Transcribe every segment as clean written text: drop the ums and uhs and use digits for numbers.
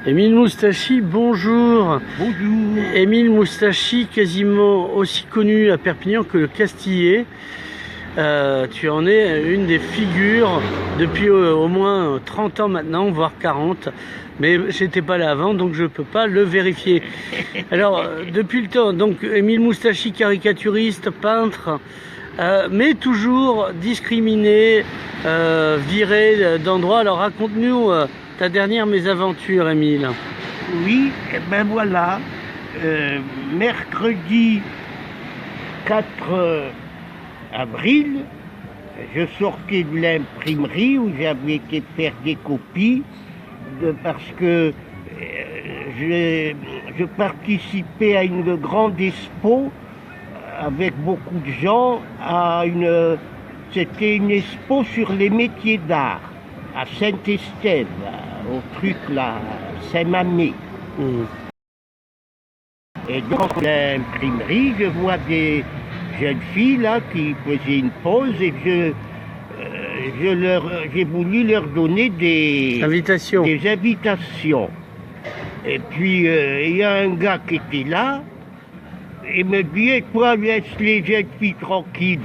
Émile Moustachi, bonjour. Bonjour. Émile Moustachi, quasiment aussi connu à Perpignan que le Castillet. Tu en es une des figures depuis au moins 30 ans maintenant, voire 40. Mais j'étais pas là avant, donc je peux pas le vérifier. Alors, depuis le temps, donc Émile Moustachi, caricaturiste, peintre, mais toujours discriminé, viré d'endroits. Alors raconte-nous ta dernière mésaventure, Émile. Oui, ben voilà, mercredi 4 avril, je sortais de l'imprimerie où j'avais été faire des copies parce que je participais à une grande expo avec beaucoup de gens, c'était une expo sur les métiers d'art à Saint-Estève, au truc là, Saint-Mamé. Et dans l'imprimerie, je vois des jeunes filles là qui faisaient une pause et j'ai voulu leur donner des invitations. Et puis il y a un gars qui était là et me dit « toi, laisse les jeunes filles tranquilles ».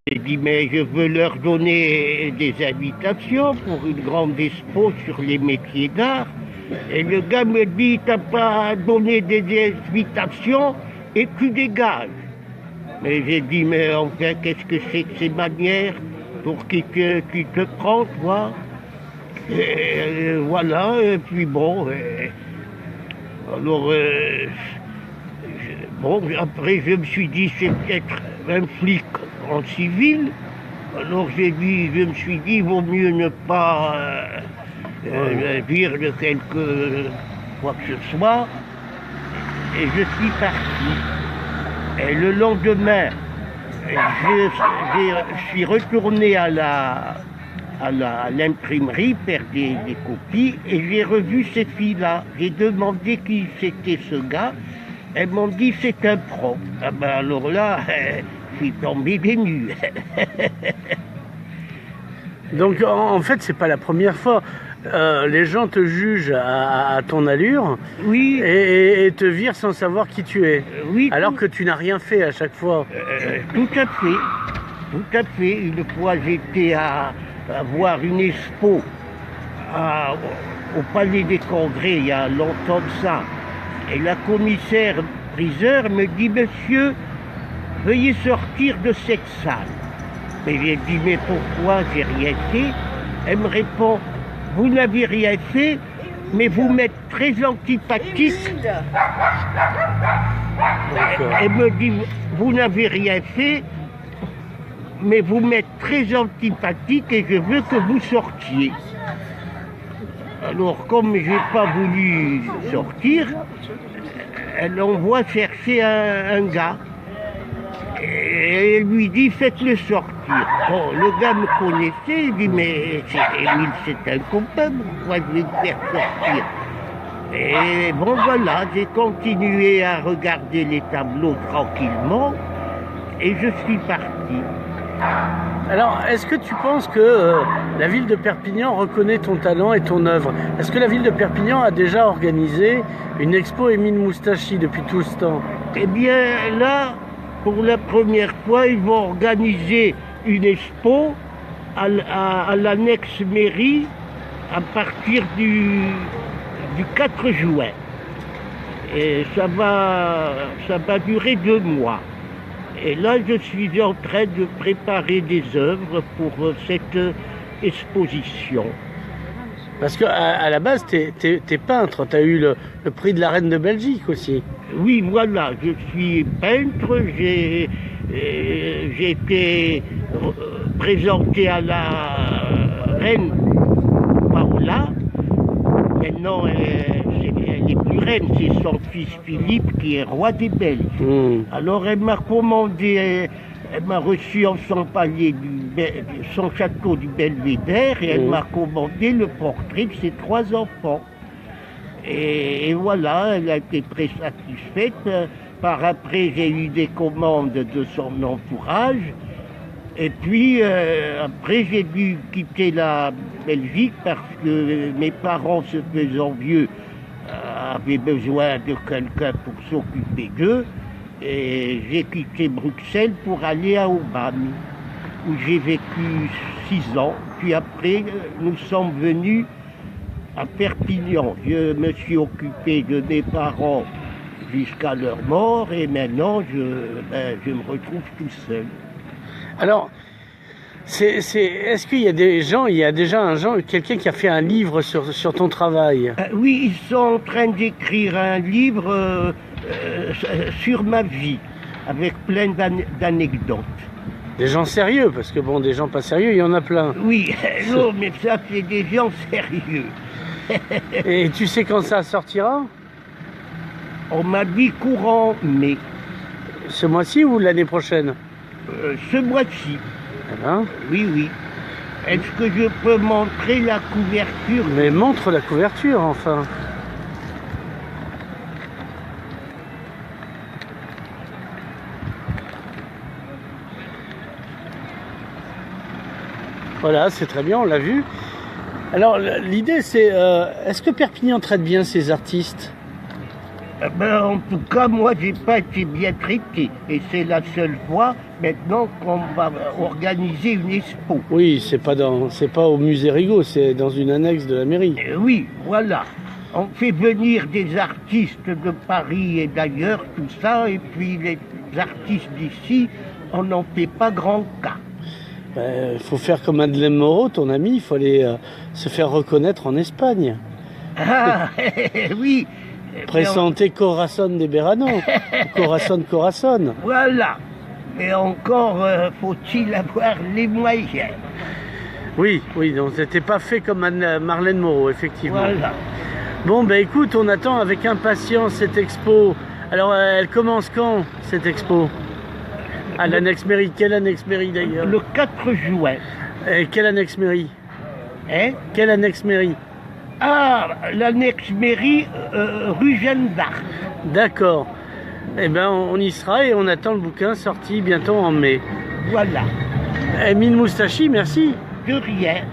J'ai dit, mais je veux leur donner des invitations pour une grande expo sur les métiers d'art. Et le gars me dit, t'as pas donné des invitations et tu dégages. Mais j'ai dit, mais enfin, qu'est-ce que c'est que ces manières pour qui te prend, toi? Et voilà, et puis bon. Alors, bon, après je me suis dit, c'est peut-être un flic en civil, alors je me suis dit, il vaut mieux ne pas dire de quelque quoi que ce soit, et je suis parti. Et le lendemain, je suis retourné à l'imprimerie faire des copies, et j'ai revu ces filles-là. J'ai demandé qui c'était ce gars. Elles m'ont dit c'est un pro. Ah ben alors là, je suis tombé des nues. Donc en fait, c'est pas la première fois. Les gens te jugent à ton allure, oui, et te virent sans savoir qui tu es. Oui, alors que tu n'as rien fait à chaque fois. Tout à fait. Tout à fait. Une fois, j'étais à voir une expo au Palais des Congrès, il y a longtemps de ça. Et la commissaire priseur me dit, monsieur, veuillez sortir de cette salle. Mais j'ai dit, mais pourquoi j'ai rien fait? Elle me répond, vous n'avez rien fait, mais vous m'êtes très antipathique. Elle me dit, vous n'avez rien fait, mais vous m'êtes très antipathique et je veux que vous sortiez. Alors, comme je n'ai pas voulu sortir, elle envoie chercher un gars. Et elle lui dit, faites-le sortir. Bon, le gars me connaissait, il dit, mais Émile, c'est un copain, pourquoi je vais le faire sortir? Et bon, voilà, j'ai continué à regarder les tableaux tranquillement, et je suis parti. Alors, est-ce que tu penses que la ville de Perpignan reconnaît ton talent et ton œuvre? Est-ce que la ville de Perpignan a déjà organisé une expo Émile Moustachi depuis tout ce temps? Eh bien, là, pour la première fois, ils vont organiser une expo à l'annexe mairie à partir du 4 juin. Et ça va durer 2 mois. Et là, je suis en train de préparer des œuvres pour cette exposition. Parce qu'à la base, t'es peintre, tu as eu le prix de la Reine de Belgique aussi. Oui, voilà, je suis peintre, j'ai été présenté à la Reine Paola. Maintenant, elle n'est plus reine, c'est son fils Philippe qui est roi des Belges. Alors elle m'a commandé, elle m'a reçu en son palais, son château du Belvédère, et elle m'a commandé le portrait de ses 3 enfants. Et voilà, elle a été très satisfaite. Par après, j'ai eu des commandes de son entourage. Et puis, après, j'ai dû quitter la Belgique parce que mes parents, se faisant vieux, avaient besoin de quelqu'un pour s'occuper d'eux. Et j'ai quitté Bruxelles pour aller à Aubagne, où j'ai vécu 6 ans. Puis après, nous sommes venus à Perpignan. Je me suis occupé de mes parents jusqu'à leur mort et maintenant je me retrouve tout seul. Alors, est-ce qu'il y a des gens, il y a déjà quelqu'un qui a fait un livre sur ton travail? Oui, ils sont en train d'écrire un livre sur ma vie, avec plein d'anecdotes. Des gens sérieux, parce que bon, des gens pas sérieux, il y en a plein. Oui, non, mais ça, c'est des gens sérieux. Et tu sais quand ça sortira? On m'a dit courant mai. Ce mois-ci ou l'année prochaine? Ce mois-ci. Eh ben. Oui, oui. Est-ce que je peux montrer la couverture? Mais montre la couverture, enfin. Voilà, c'est très bien, on l'a vu. Alors, l'idée, c'est, est-ce que Perpignan traite bien ses artistes? En tout cas, moi, j'ai pas été bien traité. Et c'est la seule fois, maintenant, qu'on va organiser une expo. Oui, c'est pas au musée Rigaud, c'est dans une annexe de la mairie. Oui, voilà. On fait venir des artistes de Paris et d'ailleurs, tout ça, et puis les artistes d'ici, on n'en fait pas grand cas. Il faut faire comme Madeleine Moreau, ton ami, il faut aller se faire reconnaître en Espagne. Ah, oui. Présenter Corazon de Verano, Corazon. Voilà. Mais encore faut-il avoir les moyens. Oui, donc c'était pas fait comme Marlène Moreau, effectivement. Voilà. Bon, ben écoute, on attend avec impatience cette expo. Alors, elle commence quand, cette expo? À l'annexe mairie. Quelle annexe mairie, d'ailleurs? Le 4 juin. Et quelle annexe mairie? Hein? Quelle annexe mairie? Ah, l'annexe mairie, rue Jeanne d'Arc. D'accord. Eh ben, on y sera et on attend le bouquin sorti bientôt en mai. Voilà. Emine Moustachi, merci. De rien.